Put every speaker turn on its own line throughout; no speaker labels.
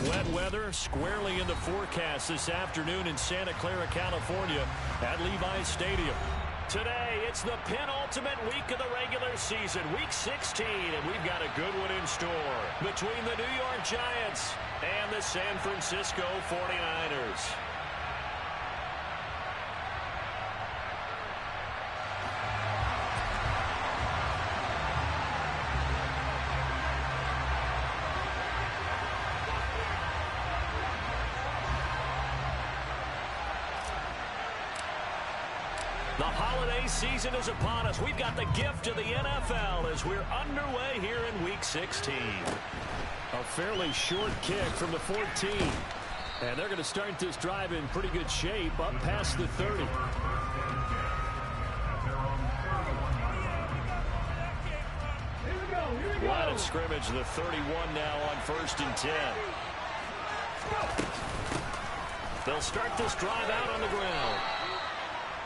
Wet weather squarely in the forecast this afternoon in Santa Clara, California at Levi's Stadium. Today, it's the penultimate week of the regular season, week 16, and we've got a good one in store between the New York Giants and the San Francisco 49ers. The holiday season is upon us. We've got the gift of the NFL as we're underway here in Week 16.
A fairly short kick from the 14. And they're going to start this drive in pretty good shape up past the 30.
Line of scrimmage, the 31 now on 1st and 10. They'll start this drive out on the ground.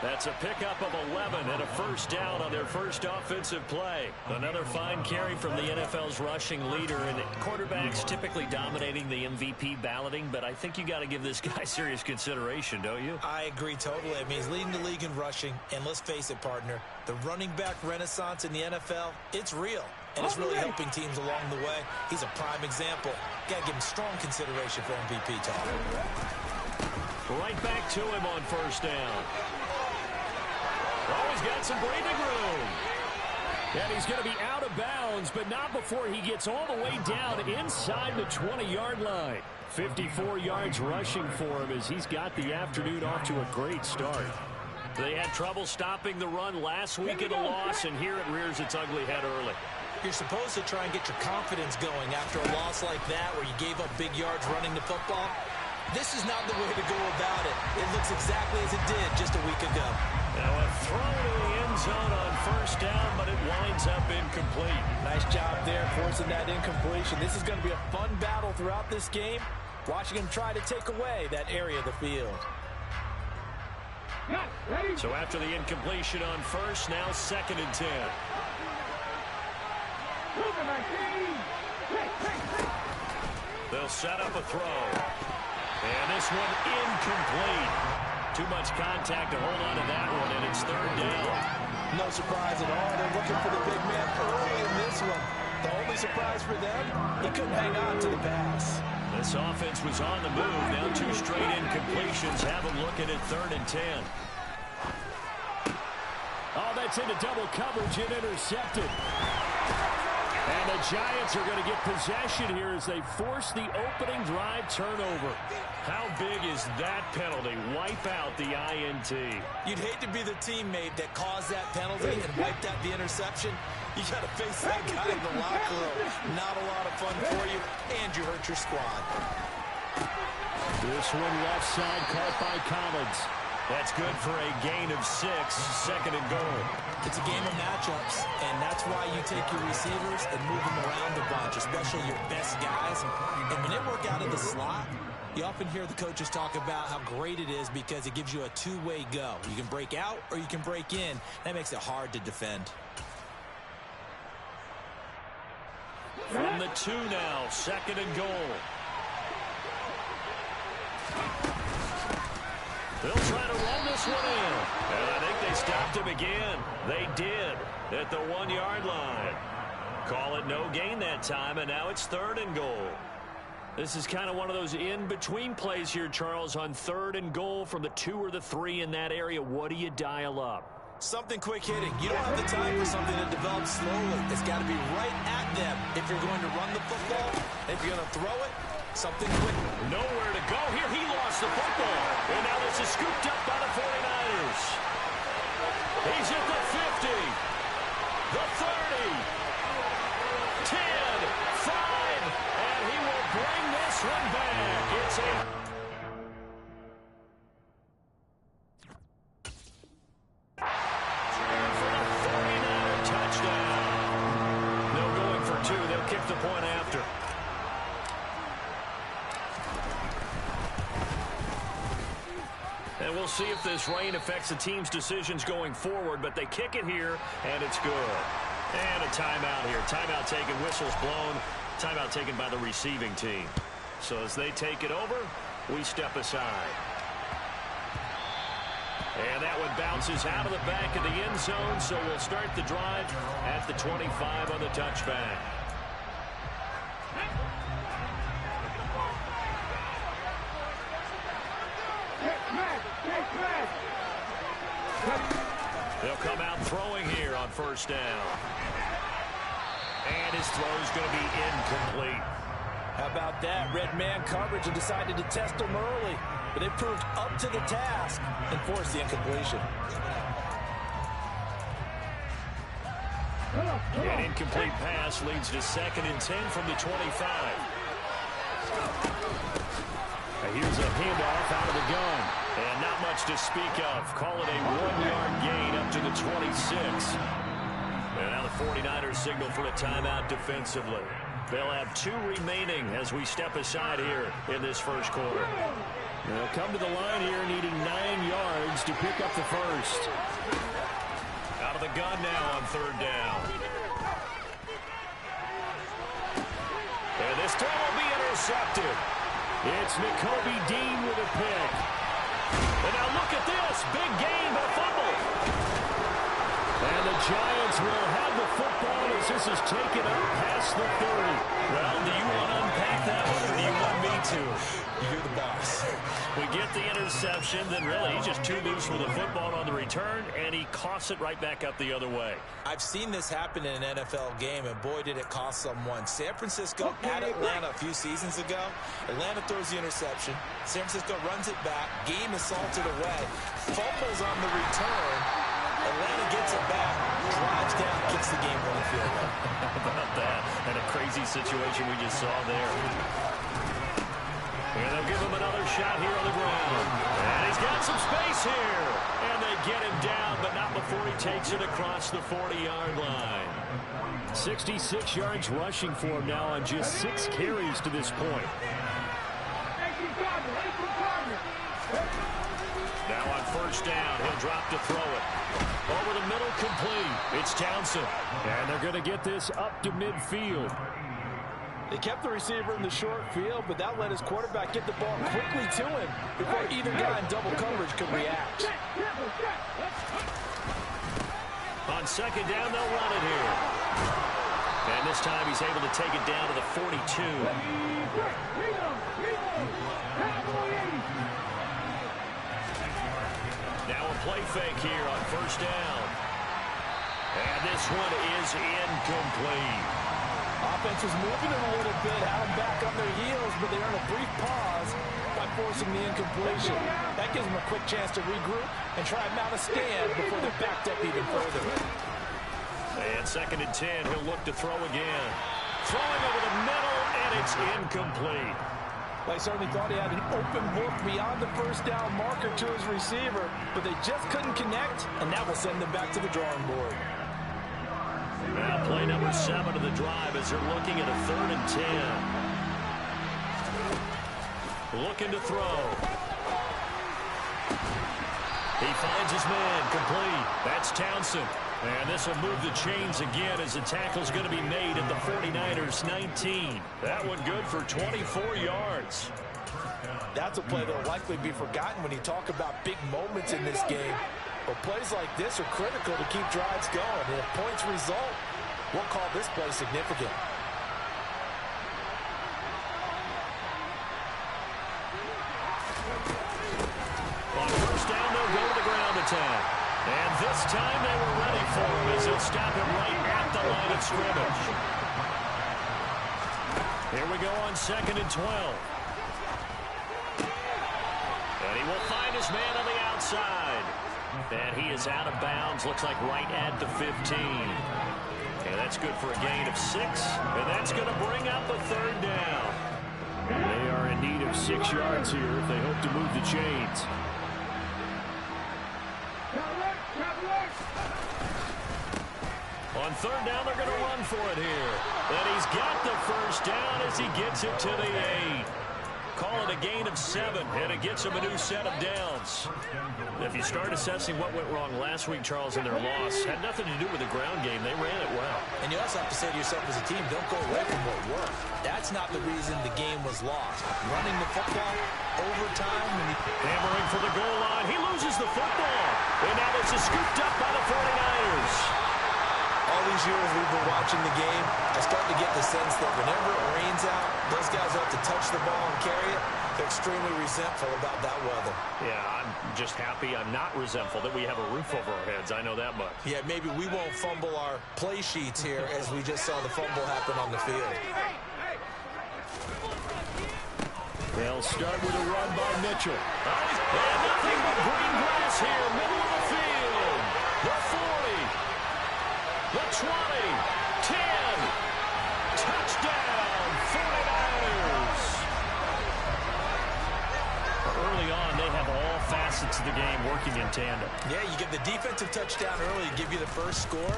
That's a pickup of 11 and a first down on their first offensive play. Another fine carry from the NFL's rushing leader, and quarterbacks typically dominating the MVP balloting, but I think you got to give this guy serious consideration, don't you?
I agree totally. I mean, he's leading the league in rushing, and let's face it, partner, the running back renaissance in the NFL, it's real, and it's really helping teams along the way. He's a prime example. Got to give him strong consideration for MVP talk.
Right back to him on first down. Oh, he's got some breathing room.
And he's going to be out of bounds, but not before he gets all the way down inside the 20-yard line. 54 yards rushing for him as he's got the afternoon off to a great start.
They had trouble stopping the run last week in a loss, and here it rears its ugly head early.
You're supposed to try and get your confidence going after a loss like that where you gave up big yards running the football. This is not the way to go about it. It looks exactly as it did just a week ago.
Now a throw to the end zone on first down, but it winds up incomplete.
Nice job there forcing that incompletion. This is going to be a fun battle throughout this game. Watching him try to take away that area of the field.
So after the incompletion on first, now 2nd and 10. They'll set up a throw. And this one incomplete. Too much contact to hold on to that one, and it's 3rd down.
No surprise at all. They're looking for the big man early in this one. The only surprise for them, he couldn't hang on to the pass.
This offense was on the move. Now 2 straight incompletions have them looking at 3rd and 10.
Oh, that's into double coverage and intercepted. And the Giants are going to get possession here as they force the opening drive turnover.
How big is that penalty? Wipe out the INT.
You'd hate to be the teammate that caused that penalty and wiped out the interception. You got to face that guy in the locker room. Not a lot of fun for you, and you hurt your squad.
This one left side caught by Collins.
That's good for a gain of 6, 2nd and goal.
It's a game of matchups, and that's why you take your receivers and move them around a bunch, especially your best guys. And when they work out of the slot, you often hear the coaches talk about how great it is because it gives you a two-way go. You can break out or you can break in. That makes it hard to defend.
From the 2 now, 2nd and goal. They'll try to run this one in. And I think they stopped him again. They did at the 1-yard line. Call it no gain that time, and now it's 3rd and goal. This is kind of one of those in-between plays here, Charles, on 3rd and goal from the 2 or the 3 in that area. What do you dial up?
Something quick hitting. You don't have the time for something that develops slowly. It's got to be right at them if you're going to run the football. If you're going to throw it, something quick.
Nowhere to go. Here he lost the football. And now this is scooped up by the 49ers. He's at the 50. The 30. 10. 5. And he will bring this one back. It's a... for the 49er touchdown. No going for 2. They'll kick the point after. And we'll see if this rain affects the team's decisions going forward, but they kick it here, and it's good. And a timeout here. Timeout taken, whistles blown. Timeout taken by the receiving team. So as they take it over, we step aside. And that one bounces out of the back of the end zone, so we'll start the drive at the 25 on the touchback. They'll come out throwing here on first down. And his throw's going to be incomplete.
How about that? Red man coverage and decided to test him early. But they proved up to the task and forced the incompletion.
An incomplete pass leads to 2nd and 10 from the 25.
Here's a handoff out of the gun.
And not much to speak of. Call it a 1-yard gain up to the 26. And now the 49ers signal for a timeout defensively. They'll have 2 remaining as we step aside here in this first quarter.
They'll come to the line here needing 9 yards to pick up the first.
Out of the gun now on 3rd down. And this throw will be intercepted.
It's Nakobe Dean with a pick.
And now look at this. Big gain, but fumble.
And the Giants will have the football as this is taken up past the 30.
Well, do you want to unpack that one, or do you want me to?
You're the boss.
We get the interception, then really he's just too loose with the football on the return, and he coughs it right back up the other way.
I've seen this happen in an NFL game, and boy, did it cost someone. San Francisco at Atlanta a few seasons ago. Atlanta throws the interception. San Francisco runs it back. Game is salted away. Fumbles on the return. Atlanta gets it back, drives down, kicks the game-winning field goal.
How about that? And a crazy situation we just saw there. And they'll give him another shot here on the ground. And he's got some space here. And they get him down, but not before he takes it across the 40-yard line.
66 yards rushing for him now on just 6 carries to this point.
Now on first down, he'll drop to throw it. Over the middle, complete. It's Townsend.
And they're going to get this up to midfield.
They kept the receiver in the short field, but that let his quarterback get the ball quickly to him before either guy in double coverage could react.
On 2nd down, they'll run it here. And this time he's able to take it down to the 42. Now a play fake here on first down. And this one is incomplete.
Offense was moving it a little bit, had them back on their heels, but they earned a brief pause by forcing the incompletion. That gives them a quick chance to regroup and try and mount a stand before they're backed up even further.
And 2nd and 10, he'll look to throw again. Throwing over the middle, and it's incomplete.
They certainly thought he had an open book beyond the first down marker to his receiver, but they just couldn't connect, and that will send them back to the drawing board.
Now play number 7 of the drive as they're looking at a 3rd and 10. Looking to throw. He finds his man, complete. That's Townsend. And this will move the chains again as the tackle's going to be made at the 49ers 19. That one good for 24 yards.
That's a play that will likely be forgotten when you talk about big moments in this game. But plays like this are critical to keep drives going. And if points result, we'll call this play significant.
On first down, they'll go to the ground attack. And this time they were ready for him as they'll stop him right at the line of scrimmage. Here we go on 2nd and 12. And he will find his man on the outside. And he is out of bounds, looks like right at the 15. And that's good for a gain of 6. And that's going to bring up a 3rd down.
They are in need of 6 yards here if they hope to move the chains.
On 3rd down, they're going to run for it here. And he's got the first down as he gets it to the 8.
call it a gain of 7, and it gets them a new set of downs.
If you start assessing what went wrong last week, Charles, in their loss, had nothing to do with the ground game. They ran it well.
And you also have to say to yourself as a team, don't go away from what worked. That's not the reason the game was lost. Running the football, overtime.
Hammering for the goal line. He loses the football. And now this is scooped up by the 49ers.
All these years we've been watching the game, I start to get the sense that whenever it rains out, those guys have to touch the ball and carry it. They're extremely resentful about that weather.
Yeah, I'm just happy I'm not resentful that we have a roof over our heads. I know that much.
Yeah, maybe we won't fumble our play sheets here as we just saw the fumble happen on the field.
They'll start with a run by Mitchell.
And nothing but green grass here, middle of the field. The 40, the 20, 10, touchdown, 49ers. Early on, they have all facets of the game working in tandem.
Yeah, you get the defensive touchdown early to give you the first score,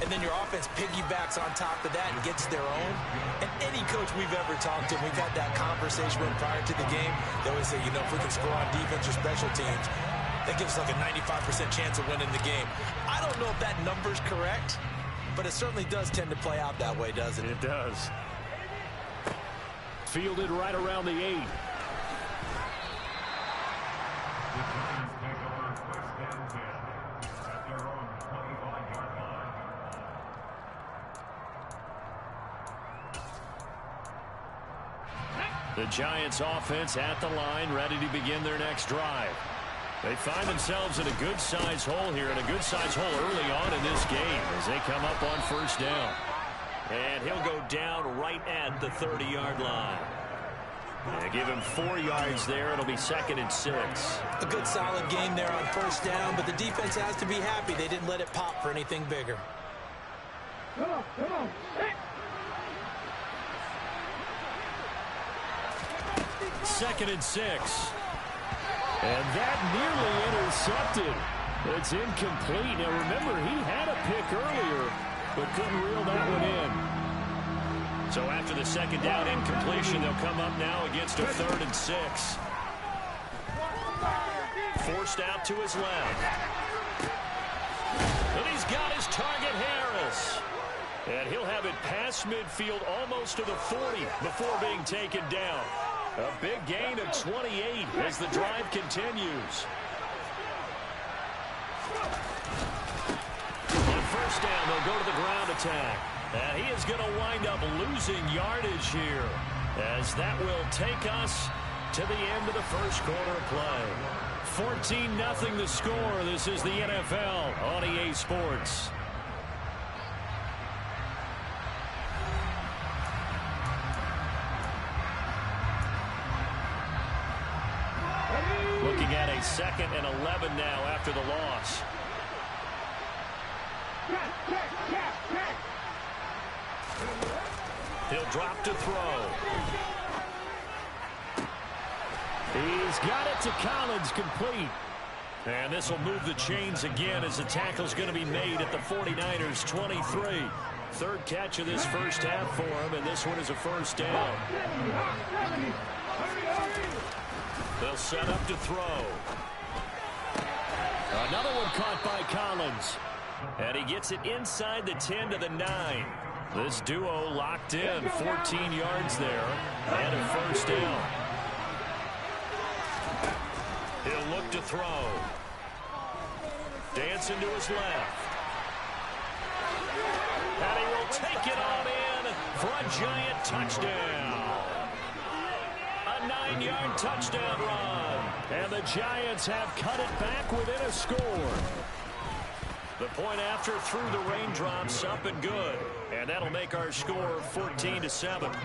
and then your offense piggybacks on top of that and gets their own. And any coach we've ever talked to, we've had that conversation with prior to the game, they always say, you know, if we can score on defense or special teams, that gives us like a 95% chance of winning the game. I don't know if that number's correct, but it certainly does tend to play out that way, doesn't it?
It does.
Fielded right around the 8. The Giants offense at the line, ready to begin their next drive. They find themselves in a good-sized hole here, and a good-sized hole early on in this game as they come up on first down. And he'll go down right at the 30-yard line. They give him 4 yards there. It'll be 2nd and 6.
A good solid game there on first down, but the defense has to be happy they didn't let it pop for anything bigger.
Come on.
2nd and 6. And that nearly intercepted. It's incomplete. Now remember, he had a pick earlier, but couldn't reel that one in.
So after the 2nd down incompletion, they'll come up now against a 3rd and 6. Forced out to his left. And he's got his target, Harris. And he'll have it past midfield almost to the 40 before being taken down. A big gain of 28 as the drive continues. On first down, they'll go to the ground attack. And he is going to wind up losing yardage here, as that will take us to the end of the first quarter of play. 14-0 the score. This is the NFL on EA Sports. Looking at a 2nd and 11 now after the loss. He'll drop to throw.
He's got it to Collins, complete.
And this will move the chains again as the tackle's going to be made at the 49ers 23. 3rd catch of this first half for him, and this one is a first down. They'll set up to throw.
Another one caught by Collins.
And he gets it inside the 10 to the 9. This duo locked in, 14 yards there, and a first down. He'll look to throw. Dancing to his left. And he will take it on in for a giant touchdown. A 9-yard touchdown run.
And the Giants have cut it back within a score.
The point after through the raindrops, up and good. And that'll make our score 14-7.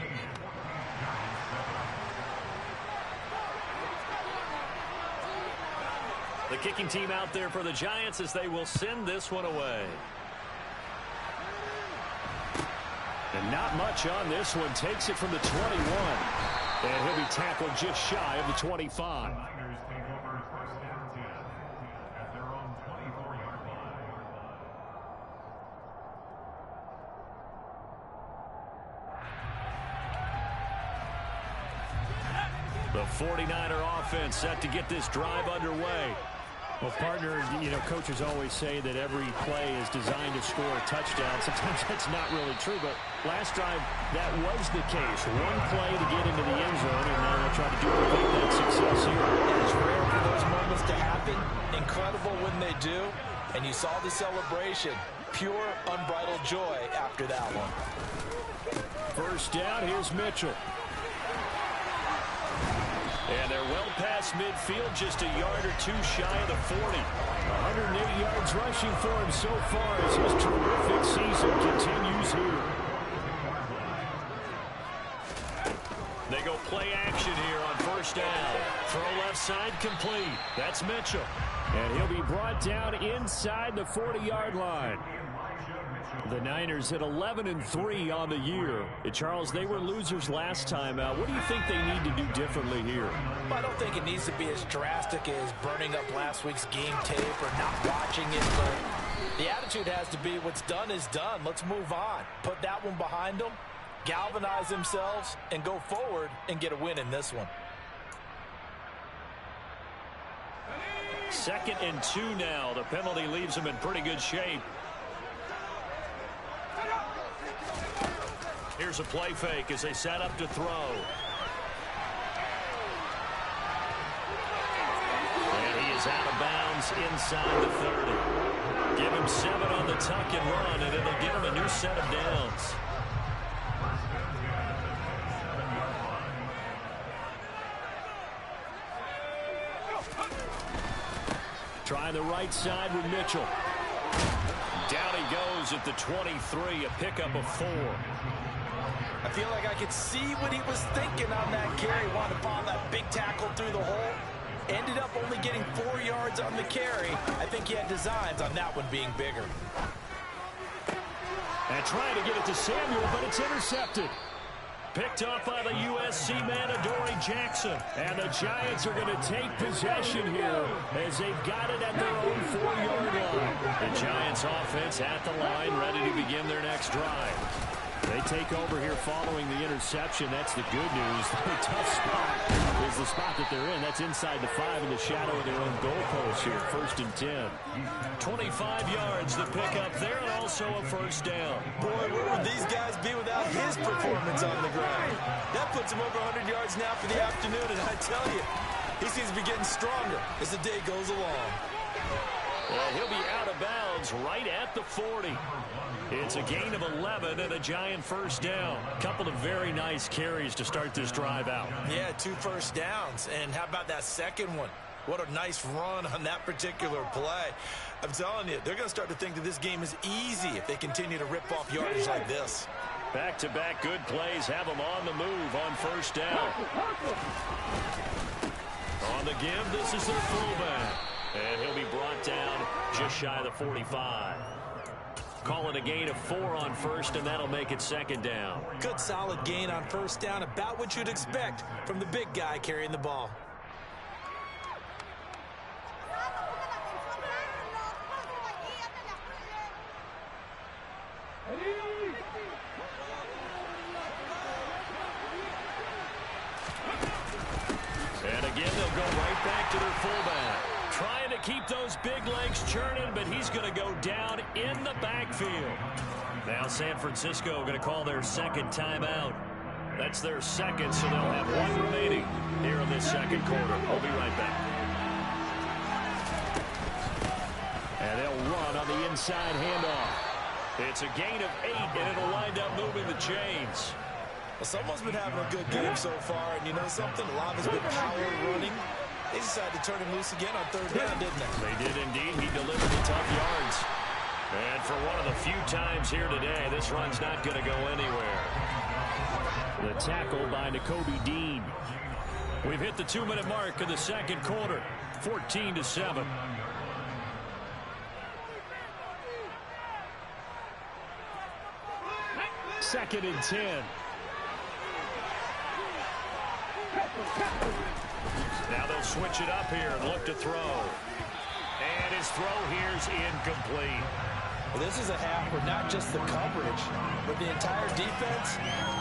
The kicking team out there for the Giants as they will send this one away.
And not much on this one. Takes it from the 21. And he'll be tackled just shy of the 25. The 49er offense set to get this drive underway. Well, partner, coaches always say that every play is designed to score a touchdown. Sometimes that's not really true, but last drive, that was the case. One play to get into the end zone, and now they'll try to duplicate that success here.
It's rare for those moments to happen. Incredible when they do. And you saw the celebration. Pure, unbridled joy after that one.
First down, here's Mitchell.
And they're well past midfield, just a yard or two shy of the 40.
108 yards rushing for him so far as his terrific season continues here.
They go play action here on first down. Throw left side complete. That's Mitchell.
And he'll be brought down inside the 40-yard line. The Niners at 11-3 on the year. Charles, they were losers last time out. What do you think they need to do differently here?
Well, I don't think it needs to be as drastic as burning up last week's game tape or not watching it, but the attitude has to be what's done is done. Let's move on. Put that one behind them, galvanize themselves, and go forward and get a win in this one.
2nd and 2 now. The penalty leaves them in pretty good shape. Here's a play fake as they set up to throw. And he is out of bounds inside the 30. Give him 7 on the tuck and run, and it'll give him a new set of downs.
Trying the right side with Mitchell.
Down he goes at the 23, a pickup of 4.
I feel like I could see what he was thinking on that carry. Wanted to follow that big tackle through the hole. Ended up only getting 4 yards on the carry. I think he had designs on that one being bigger.
And trying to get it to Samuel, but it's intercepted.
Picked off by the USC man, Adoree Jackson.
And the Giants are going to take possession here as they've got it at their own 4-yard line.
The Giants offense at the line, ready to begin their next drive.
They take over here following the interception. That's the good news. The tough spot is the spot that they're in. That's inside the 5 in the shadow of their own goalpost here. 1st and 10.
25 yards the pickup there, and also a first down.
Boy, where would these guys be without his performance on the ground? That puts him over 100 yards now for the afternoon, and I tell you, he seems to be getting stronger as the day goes along.
Well, he'll be out of bounds right at the 40. It's a gain of 11 and a Giant first down. Couple of very nice carries to start this drive out.
Yeah, 2 first downs. And how about that second one? What a nice run on that particular play. I'm telling you, they're going to start to think that this game is easy if they continue to rip off yardage like this.
Back-to-back good plays have them on the move on first down. On the give, this is their fullback. And he'll be brought down just shy of the 45. Call it a gain of 4 on first, and that'll make it 2nd down.
Good solid gain on first down, about what you'd expect from the big guy carrying the ball.
And again, they'll go right back to their fullback. Trying to keep those big legs churning, but he's going to go down in the backfield. Now San Francisco going to call their 2nd timeout. That's their 2nd, so they'll have 1 remaining here in this 2nd quarter. We'll be right back.
And they'll run on the inside handoff.
It's a gain of 8, and it'll wind up moving the chains.
Well, someone's been having a good game so far, and you know something? A lot has been power running. They decided to turn him loose again on 3rd down, didn't they?
They did indeed. He delivered the tough yards. And for one of the few times here today, this run's not going to go anywhere.
The tackle by Nakobe Dean.
We've hit the 2-minute mark in the 2nd quarter. 14-7.
Second and 10.
Now they'll switch it up here and look to throw. And his throw here's incomplete.
Well, this is a half where not just the coverage, but the entire defense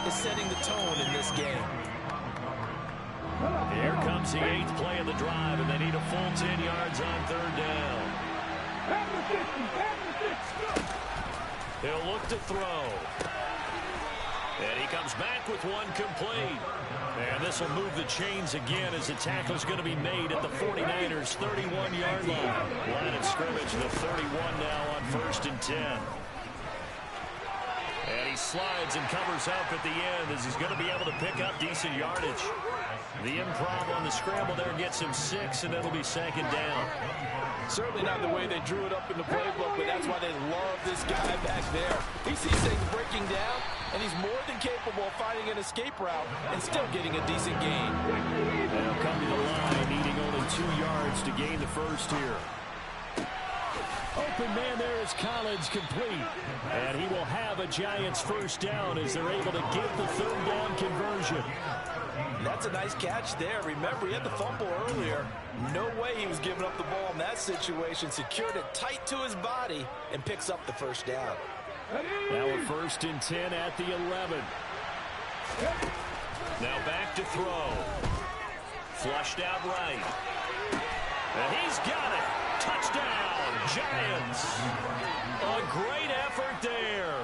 is setting the tone in this game.
Here
comes the 8th play of the drive, and they need a full 10 yards on 3rd down. He'll look to throw. And he comes back with one complete. And this will move the chains again as the tackle's going to be made at the 49ers' 31-yard line. Line of scrimmage, the 31 now on 1st and 10. And he slides and covers up at the end as he's going to be able to pick up decent yardage. The improv on the scramble there gets him 6, and it'll be 2nd down.
Certainly not the way they drew it up in the playbook, but that's why they love this guy back there. He sees things breaking down, and he's more than capable of finding an escape route and still getting a decent gain.
They'll come to the line, needing only 2 yards to gain the first here. Open man there is Collins, complete. And he will have a Giants first down as they're able to get the 3rd down conversion.
And that's a nice catch there. Remember, he had the fumble earlier. No way he was giving up the ball in that situation. Secured it tight to his body and picks up the first down.
Now a 1st and 10 at the 11.
Now back to throw. Flushed out right. And he's got it. Touchdown, Giants. A great effort there.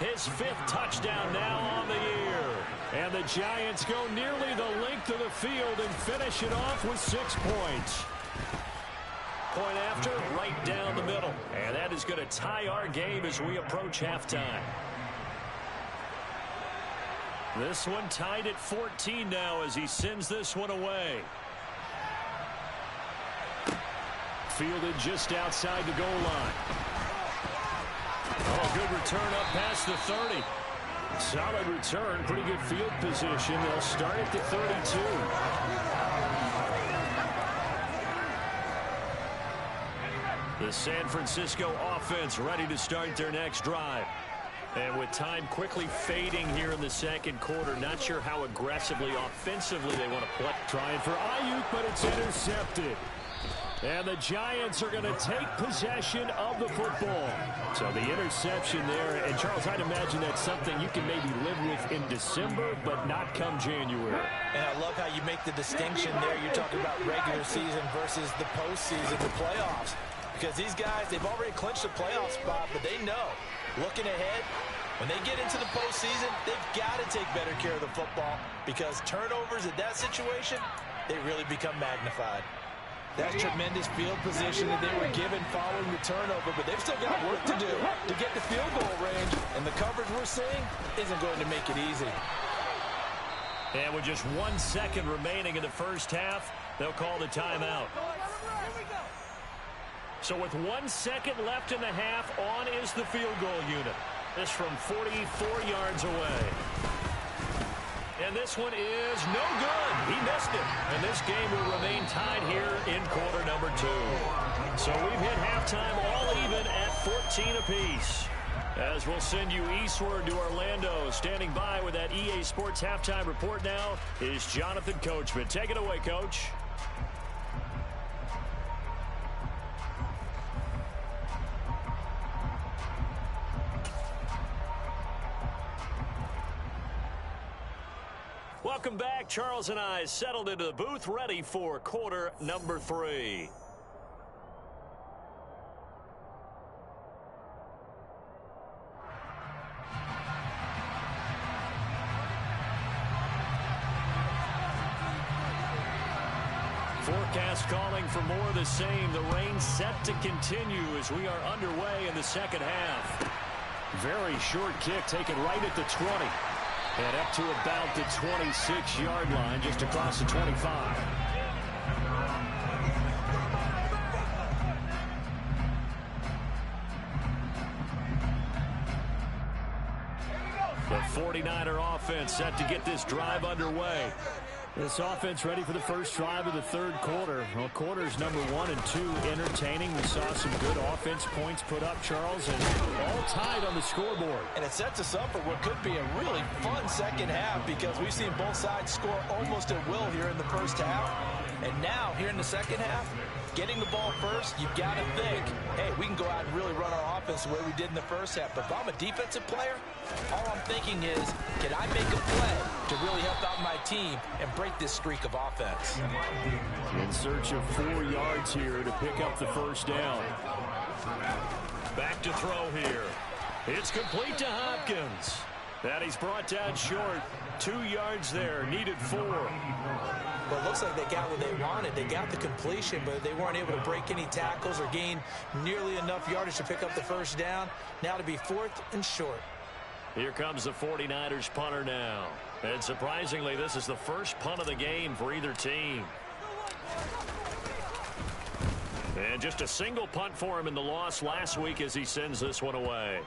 His 5th touchdown now on the year. And the Giants go nearly the length of the field and finish it off with 6 points. Point after, right down the middle. And that is going to tie our game as we approach halftime. This one tied at 14 now as he sends this one away. Fielded just outside the goal line. Oh, good return up past the 30. Solid return, pretty good field position. They'll start at the 32. The San Francisco offense ready to start their next drive. And with time quickly fading here in the 2nd quarter, not sure how aggressively, offensively they want to play.
Trying for Ayuk, but it's intercepted. And the Giants are going to take possession of the football. So the interception there. And, Charles, I'd imagine that's something you can maybe live with in December, but not come January.
And I love how you make the distinction there. You're talking about regular season versus the postseason, the playoffs. Because these guys, they've already clinched a playoff spot, but they know, looking ahead, when they get into the postseason, they've got to take better care of the football because turnovers in that situation, they really become magnified. That's tremendous field position that they were given following the turnover, but they've still got work to do to get the field goal range, and the coverage we're seeing isn't going to make it easy.
And with just 1 second remaining in the first half, they'll call the timeout. So with 1 second left in the half, on is the field goal unit. This from 44 yards away. And this one is no good. He missed it. And this game will remain tied here in quarter number 2. So we've hit halftime all even at 14 apiece. As we'll send you eastward to Orlando. Standing by with that EA Sports halftime report now is Jonathan Coachman. Take it away, Coach. Welcome back. Charles and I settled into the booth ready for quarter number 3. Forecast calling for more of the same. The rain set to continue as we are underway in the second half.
Very short kick taken right at the 20. And up to about the 26-yard line, just across the 25. The 49er offense set to get this drive underway. This offense ready for the first drive of the 3rd quarter. Well, quarters number 1 and 2 entertaining. We saw some good offense points put up, Charles, and all tied on the scoreboard.
And it sets us up for what could be a really fun second half because we've seen both sides score almost at will here in the first half. And now, here in the second half, getting the ball first, you've got to think, hey, we can go out and really run our offense the way we did in the first half. But if I'm a defensive player, all I'm thinking is, can I make a play to really help out my team and break this streak of offense.
In search of 4 yards here to pick up the first down.
Back to throw here. It's complete to Hopkins. And he's brought down short. 2 yards there. Needed 4.
Well, it looks like they got what they wanted. They got the completion, but they weren't able to break any tackles or gain nearly enough yardage to pick up the first down. Now to be 4th and short.
Here comes the 49ers punter now. And surprisingly, this is the first punt of the game for either team. And just a single punt for him in the loss last week as he sends this one away.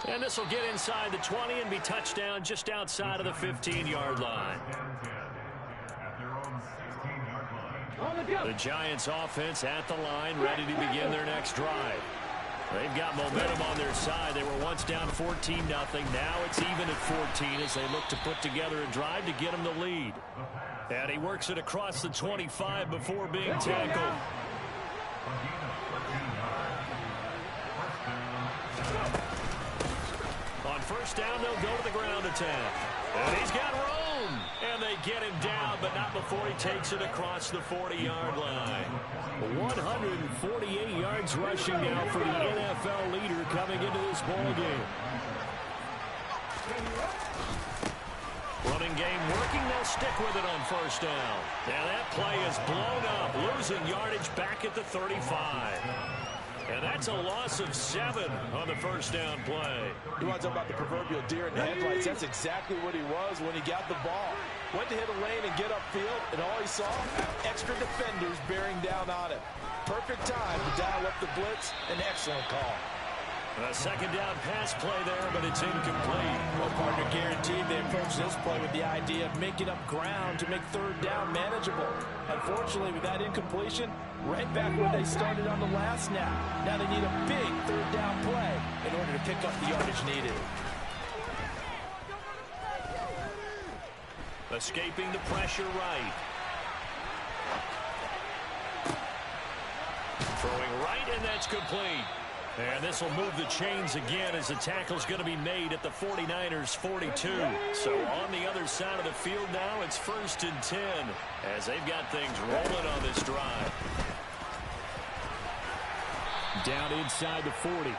And this will get inside the 20 and be touchdown just outside of the 15-yard line. The Giants offense at the line, ready to begin their next drive. They've got momentum on their side. They were once down 14-0. Now it's even at 14 as they look to put together a drive to get them the lead. And he works it across the 25 before being tackled. On first down, they'll go to the ground attack. And he's got room. And they get him down, but not before he takes it across the 40-yard line.
148 yards rushing now for the NFL leader coming into this ballgame.
Running game working. They'll stick with it on first down. Now that play is blown up, losing yardage back at the 35. And that's a loss of 7 on the first down play.
You want to talk about the proverbial deer in the headlights? That's exactly what he was when he got the ball. Went to hit a lane and get upfield, and all he saw, extra defenders bearing down on him. Perfect time to dial up the blitz. An excellent call.
A second down pass play there, but it's incomplete.
Well, partner, guaranteed they approached this play with the idea of making up ground to make third down manageable. Unfortunately, with that incompletion, right back where they started on the last snap. Now they need a big third down play in order to pick up the yardage needed.
Escaping the pressure right. Throwing right, and that's complete. And this will move the chains again as the tackle's going to be made at the 49ers 42. So on the other side of the field now, it's 1st and 10 as they've got things rolling on this drive.
Down inside the 40.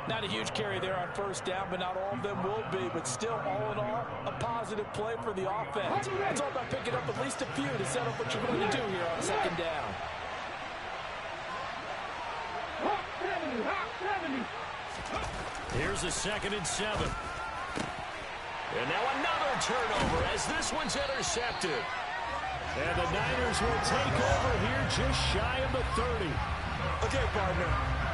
Not a huge carry there on first down, but not all of them will be. But still, all in all, a positive play for the offense. It's all about picking up at least a few to set up what you're going to do here on second down.
Here's a 2nd and 7. And now another turnover as this one's intercepted.
And the Niners will take over here just shy of the 30.
Okay, partner,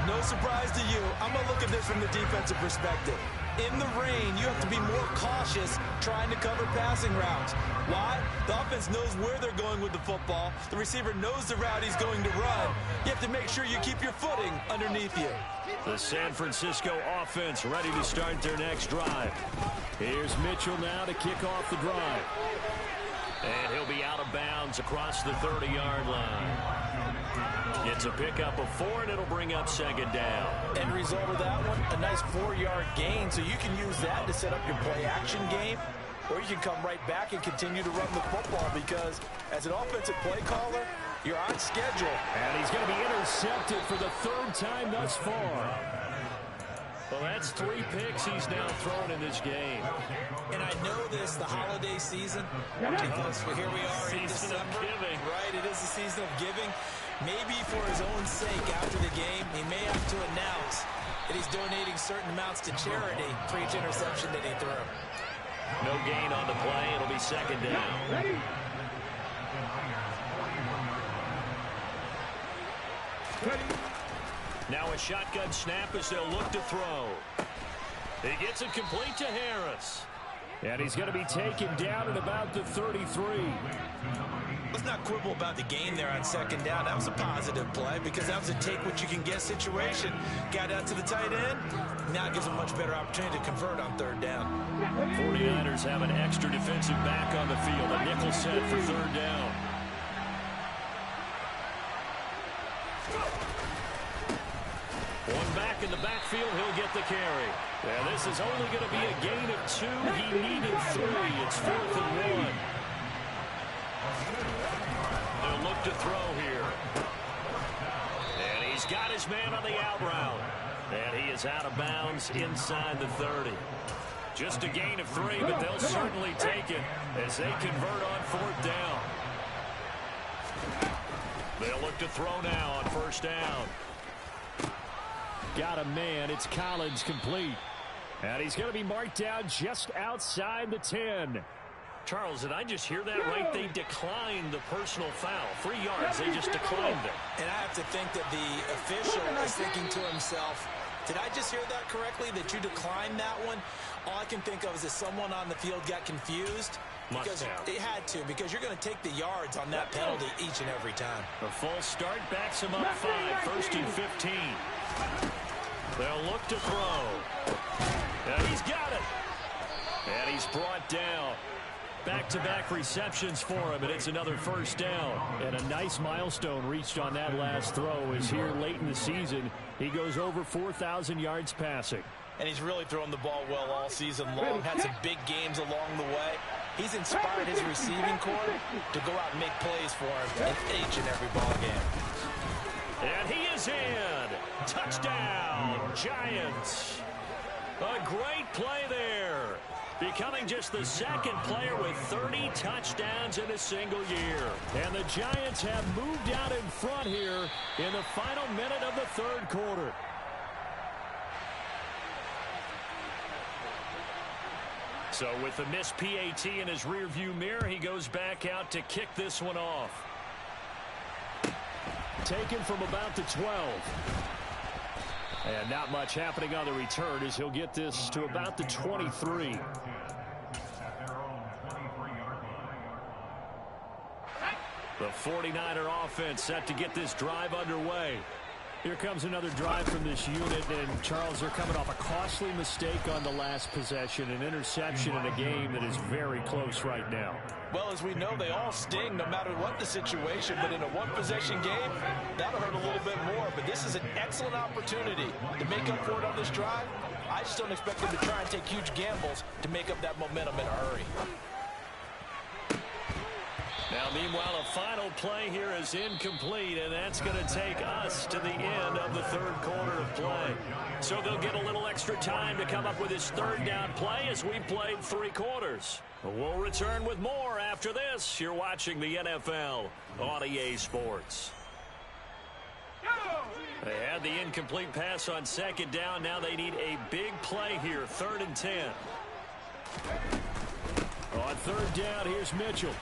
no surprise to you. I'm going to look at this from the defensive perspective. In the rain, you have to be more cautious trying to cover passing routes. Why? The offense knows where they're going with the football. The receiver knows the route he's going to run. You have to make sure you keep your footing underneath you.
The San Francisco offense ready to start their next drive.
Here's Mitchell now to kick off the drive.
And he'll be out of bounds across the 30-yard line. Gets a pickup of 4, and it'll bring up 2nd down.
End result of that one, a nice 4-yard gain, so you can use that to set up your play-action game, or you can come right back and continue to run the football because as an offensive play caller, you're on schedule.
And he's going to be intercepted for the 3rd time thus far.
Well, that's 3 picks he's now thrown in this game.
And I know this, the holiday season, because here we are in
Season of
December.
giving.
Right, it is the season of giving. Maybe for his own sake after the game, he may have to announce that he's donating certain amounts to charity for each interception that he threw.
No gain on the play. It'll be 2nd down.
Ready?
Now a shotgun snap as they'll look to throw. He gets it complete to Harris.
And he's going to be taken down at about the 33.
Let's not quibble about the gain there on 2nd down. That was a positive play because that was a take-what-you-can-get situation. Got out to the tight end. Now it gives him a much better opportunity to convert on 3rd down.
49ers have an extra defensive back on the field. A nickel set for 3rd down. One back in the backfield. He'll
get the carry. And this is only going to be a gain of 2. He needed 3. It's 4th and 1. They'll look to throw here. And he's got his man on the out route. And he is out of bounds inside the 30. Just a gain of 3, but they'll certainly take it as they convert on 4th down. They'll look to throw now on 1st down. Got a man. It's Collins complete. And he's going to be marked down just outside the 10.
Charles, did I just hear that right? They declined the personal foul. 3 yards, they just declined it.
And I have to think that the official is thinking to himself, did I just hear that correctly, that you declined that one? All I can think of is that someone on the field got confused. Because it had to, because you're going to take the yards on that penalty each and every time.
The false start backs him up 5, 1st and 15. They'll look to throw. And he's got it. And he's brought down. Back-to-back receptions for him, and it's another 1st down.
And a nice milestone reached on that last throw is here late in the season. He goes over 4,000 yards passing.
And he's really thrown the ball well all season long. Had some big games along the way. He's inspired his receiving corps to go out and make plays for him in each and every ball game.
And he is in. Touchdown, Giants. A great play there. Becoming just the 2nd player with 30 touchdowns in a single year.
And the Giants have moved out in front here in the final minute of the 3rd quarter.
So with the missed PAT in his rearview mirror, he goes back out to kick this one off.
Taken from about the 12. And not much happening on the return as he'll get this to about the 23.
The 49er offense set to get this drive underway.
Here comes another drive from this unit, and Charles, they're coming off a costly mistake on the last possession, an interception in a game that is very close right now.
Well, as we know, they all sting no matter what the situation, but in a one-possession game, that'll hurt a little bit more. But this is an excellent opportunity to make up for it on this drive. I just don't expect them to try and take huge gambles to make up that momentum in a hurry.
Now, meanwhile, a final play here is incomplete, and that's going to take us to the end of the 3rd quarter of play. So they'll get a little extra time to come up with his 3rd down play as we played 3 quarters. We'll return with more after this. You're watching the NFL on EA Sports. They had the incomplete pass on 2nd down. Now they need a big play here, 3rd and 10.
On 3rd down, here's Mitchell.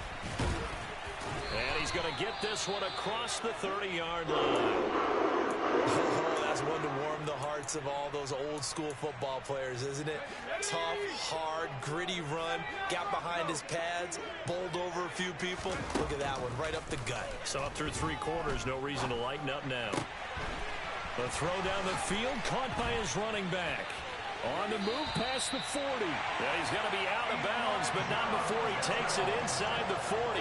And he's going to get this one across the 30-yard line.
Oh, that's one to warm the hearts of all those old-school football players, isn't it? Tough, hard, gritty run, got behind his pads, bowled over a few people. Look at that one, right up the gut.
So up through 3 quarters, no reason to lighten up now. The throw down the field, caught by his running back. On the move past the 40.
Yeah, he's going to be out of bounds, but not before he takes it inside the 40.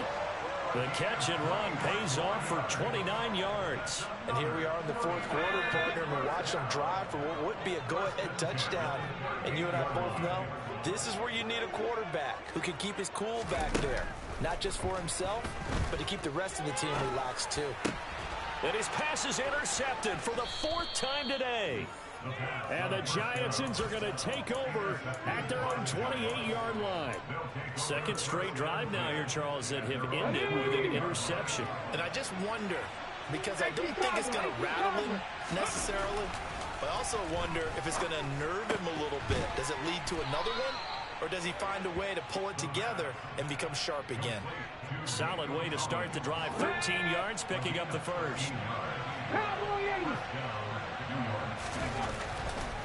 The catch and run pays off for 29 yards.
And here we are in the 4th quarter, partner, and we watch them drive for what would be a go-ahead touchdown. And you and I both know this is where you need a quarterback who can keep his cool back there. Not just for himself, but to keep the rest of the team relaxed too.
And his pass is intercepted for the 4th time today.
And the Giantsons are going to take over at their own 28-yard line.
2nd straight drive now here, Charles, that have ended with an interception.
And I just wonder, because I don't think it's going to rattle him necessarily, but I also wonder if it's going to nerve him a little bit. Does it lead to another one? Or does he find a way to pull it together and become sharp again?
Solid way to start the drive. 13 yards, picking up the 1st.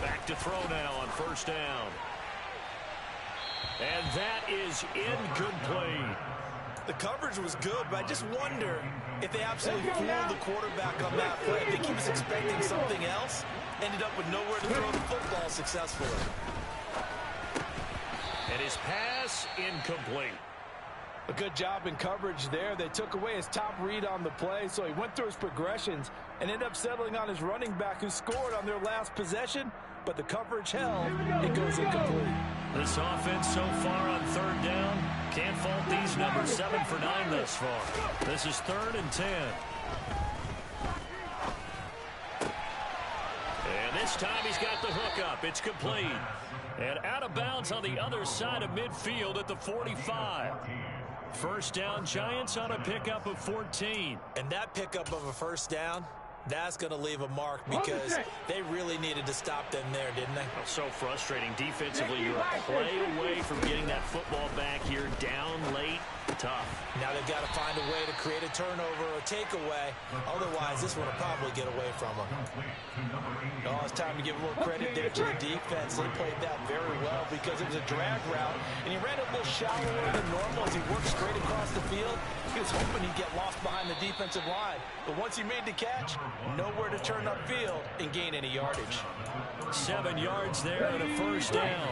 Back to throw now on 1st down. And that is incomplete.
The coverage was good, but I just wonder if they absolutely fooled the quarterback on that play. I think he was expecting something else, ended up with nowhere to throw the football successfully.
And his pass incomplete.
A good job in coverage there. They took away his top read on the play, so he went through his progressions and ended up settling on his running back who scored on their last possession but the coverage held, it goes incomplete.
This offense so far on third down, can't fault these numbers. 7 for 9 thus far. This is 3rd and 10. And this time he's got the hook up. It's complete. And out of bounds on the other side of midfield at the 45. First down, Giants on a pickup of 14.
And that pickup of a first down, that's going to leave a mark because they really needed to stop them there, didn't they?
So frustrating. Defensively, you're a play away from getting that football back here. Down late, tough.
Now they've got to find a way to create a turnover or takeaway. Otherwise, this one will probably get away from them.
Oh, it's time to give a little credit there to the defense. They played that very well because it was a drag route, and he ran a little shallower than normal as he worked straight across the field. He was hoping he'd get lost behind the defensive line. But once he made the catch, nowhere to turn upfield and gain any yardage.
7 yards there and a first down.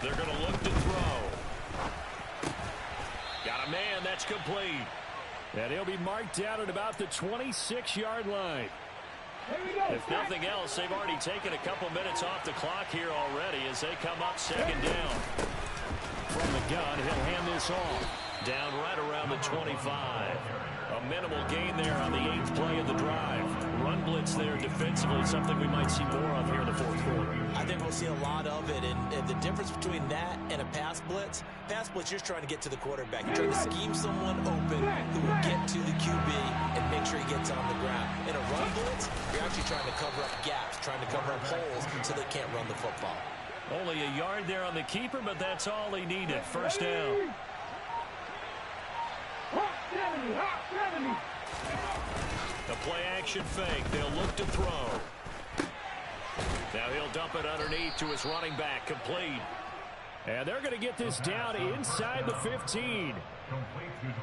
They're going to look to throw. Got a man, that's complete. And he'll be marked down at about the 26-yard line. If nothing else, they've already taken a couple minutes off the clock here already as they come up 2nd down. From the gun, he'll hand this off. Down right around the 25. A minimal gain there on the 8th play of the drive. Run blitz there defensively, something we might see more of here in the 4th quarter.
I think we'll see a lot of it, and the difference between that and a pass blitz, you're just trying to get to the quarterback. You're trying to scheme someone open who will get to the QB and make sure he gets on the ground. In a run blitz, you're actually trying to cover up gaps, trying to cover up holes so they can't run the football.
Only a yard there on the keeper, but that's all he needed. First down. The play action fake. They'll look to throw. Now he'll dump it underneath to his running back. Complete. And they're going to get this down inside the 15.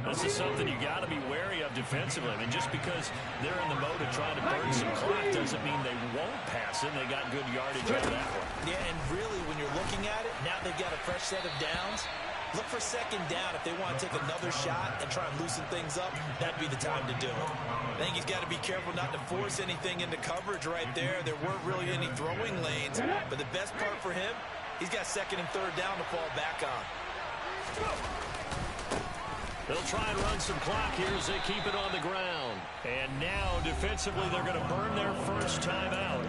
This is something you got to be wary of defensively. I mean, just because they're in the mode of trying to burn some clock doesn't mean they won't pass it. They got good yardage out of that one.
Yeah, and really, when you're looking at it, now they've got a fresh set of downs. Look for 2nd down. If they want to take another shot and try and loosen things up, that'd be the time to do it. I think he's got to be careful not to force anything into coverage right there. There weren't really any throwing lanes, but the best part for him, he's got 2nd and 3rd down to fall back on.
They'll try and run some clock here as they keep it on the ground. And now, defensively, they're going to burn their first time out.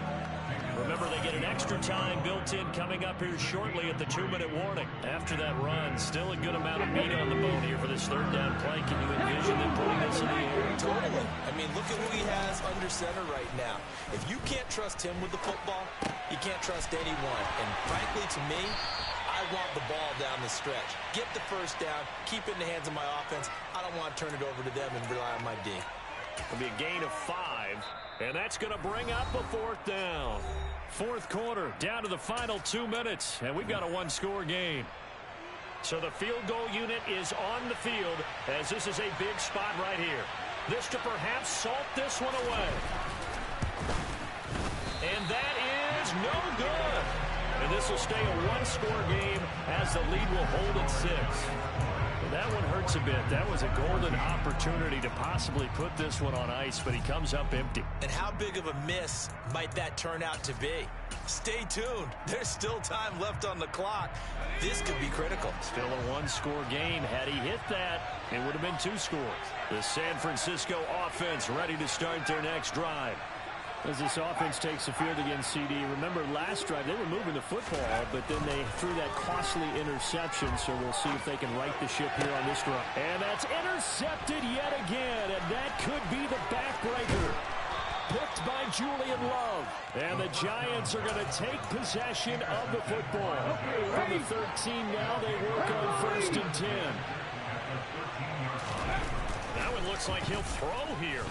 Remember, they get an extra time built in coming up here shortly at the 2-minute warning. After that run, still a good amount of meat on the bone here for this 3rd down play. Can you envision them putting this in the air?
Totally. I mean, look at who he has under center right now. If you can't trust him with the football, you can't trust anyone. And frankly, to me, I want the ball down the stretch. Get the first down, keep it in the hands of my offense. I don't want to turn it over to them and rely on my D.
It'll be a gain of 5, and that's going to bring up a 4th down. 4th quarter, down to the final 2 minutes, and we've got a 1-score game. So the field goal unit is on the field as this is a big spot right here. This to perhaps salt this one away. And that is no good. And this will stay a 1-score game as the lead will hold at 6. That one hurts a bit. That was a golden opportunity to possibly put this one on ice, but he comes up empty.
And how big of a miss might that turn out to be? Stay tuned. There's still time left on the clock. This could be critical.
Still a 1-score game. Had he hit that, it would have been 2 scores. The San Francisco offense ready to start their next drive. As this offense takes the field against CD, remember last drive they were moving the football, but then they threw that costly interception, so we'll see if they can right the ship here on this drive. And that's intercepted yet again, and that could be the backbreaker. Picked by Julian Love. And the Giants are going to take possession of the football. From the 13 now, they work on 1st and 10. That one looks like he'll throw here.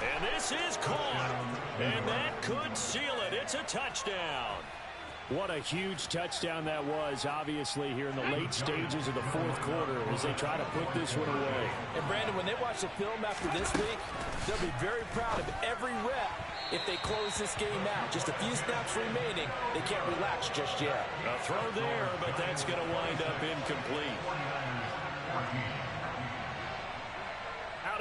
And this is caught. And that could seal it. It's a touchdown. What a huge touchdown that was, obviously, here in the late stages of the 4th quarter as they try to put this one away.
And, Brandon, when they watch the film after this week, they'll be very proud of every rep if they close this game out. Just a few snaps remaining. They can't relax just yet.
A throw there, but that's going to wind up incomplete. Out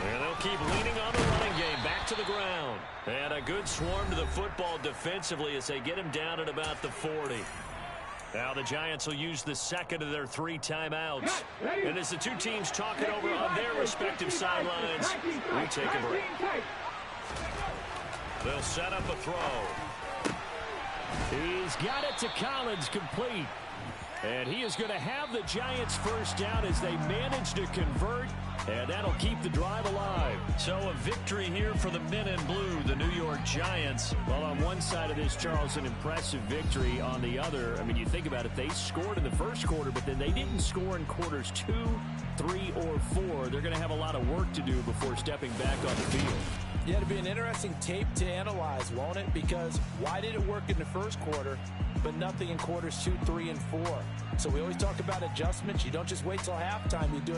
And they'll keep leaning on the running game. Back to the ground. And a good swarm to the football defensively as they get him down at about the 40. Now the Giants will use the second of their 3 timeouts. And as the two teams talk it over on their respective sidelines, we take a break. They'll set up a throw.
He's got it to Collins, complete. And he is going to have the Giants first down as they manage to convert, and that'll keep the drive alive.
So a victory here for the men in blue, the New York Giants.
Well, on one side of this, Charles, an impressive victory. On the other, I mean, you think about it, they scored in the first quarter, but then they didn't score in quarters 2, 3, or 4. They're going to have a lot of work to do before stepping back on the field.
Yeah, it'll be an interesting tape to analyze, won't it? Because why did it work in the first quarter, but nothing in quarters 2, 3, and 4? So we always talk about adjustments. You don't just wait till halftime. You do it.